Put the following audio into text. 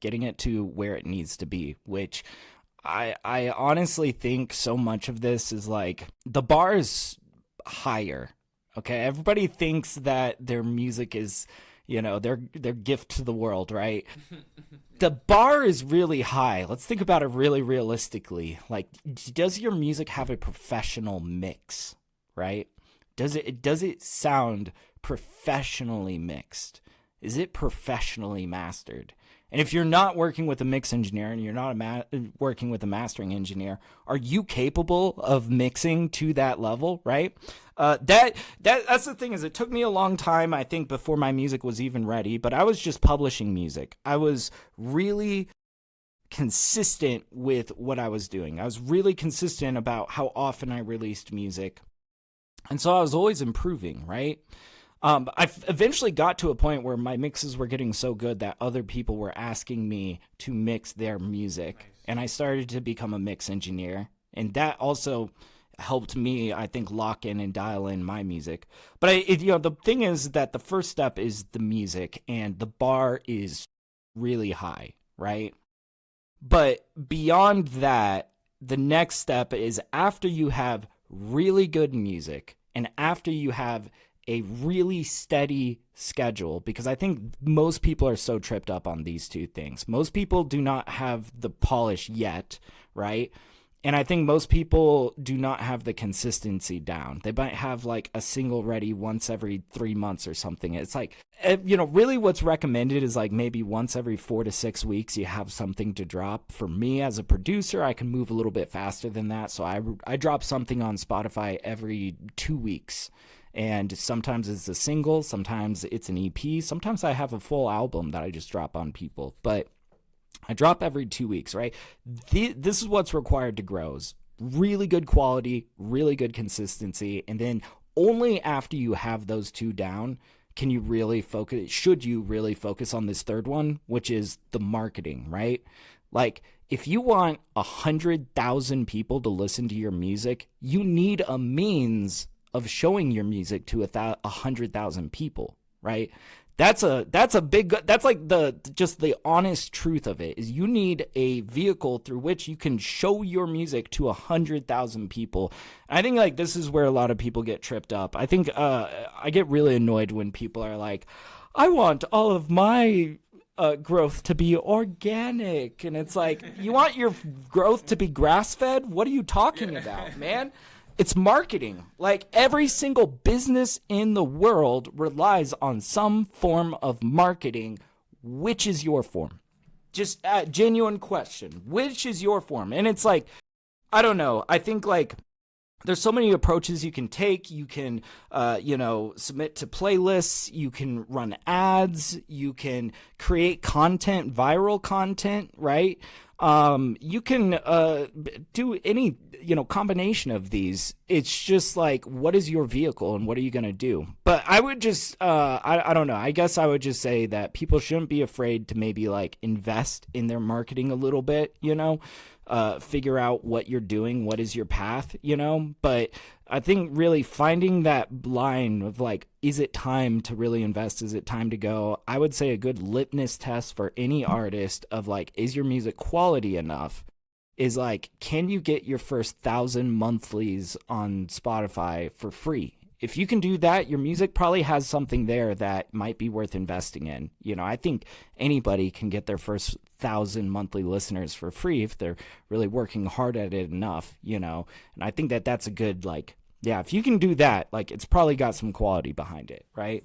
getting it to where it needs to be, which I honestly think so much of this is like the bar is higher. Okay, everybody thinks that their music is, their gift to the world, right? The bar is really high. Let's think about it really realistically. Like, does your music have a professional mix, right? Does it sound professionally mixed? Is it professionally mastered? And if you're not working with a mix engineer and you're not working with a mastering engineer, are you capable of mixing to that level, right? That's the thing is it took me a long time, I think, before my music was even ready, but I was just publishing music. I was really consistent with what I was doing. I was really consistent about how often I released music. And so I was always improving, right? I eventually got to a point where my mixes were getting so good that other people were asking me to mix their music. Nice. And I started to become a mix engineer. And that also helped me, I think, lock in and dial in my music. But the thing is that the first step is the music, and the bar is really high, right? But beyond that, the next step is after you have really good music and after you have a really steady schedule, because I think most people are so tripped up on these two things. Most people do not have the polish yet, right? And I think most people do not have the consistency down. They might have like a single ready once every 3 months or something. It's like, really what's recommended is like maybe once every 4 to 6 weeks you have something to drop. For me as a producer, I can move a little bit faster than that. So I drop something on Spotify every 2 weeks. And sometimes it's a single, sometimes it's an EP, sometimes I have a full album that I just drop on people. But I drop every 2 weeks, right? This is what's required to grow is really good quality, really good consistency. And then only after you have those two down should you really focus on this third one, which is the marketing, right? Like, if you want 100,000 people to listen to your music, you need a means of showing your music to 100,000 people, right? That's like the honest truth of it is you need a vehicle through which you can show your music to 100,000 people. I think like this is where a lot of people get tripped up. I think I get really annoyed when people are like, I want all of my growth to be organic, and it's like, you want your growth to be grass-fed? What are you talking about, man? It's marketing. Like every single business in the world relies on some form of marketing. Which is your form? Just a genuine question. Which is your form? And it's like, I don't know. I think like there's so many approaches you can take. You can, submit to playlists. You can run ads. You can create content, viral content, right? You can do any combination of these. It's just like, what is your vehicle and what are you gonna do? But I would just I don't know, I guess I would just say that people shouldn't be afraid to maybe like invest in their marketing a little bit, figure out what you're doing, what is your path, but I think really finding that line of like, is it time to really invest? Is it time to go? I would say a good litmus test for any artist of like, is your music quality enough? Is like, can you get your first 1,000 monthlies on Spotify for free? If you can do that, your music probably has something there that might be worth investing in. I think anybody can get their first 1,000 monthly listeners for free if they're really working hard at it enough, And I think that that's a good, like, yeah, if you can do that, like, it's probably got some quality behind it, right?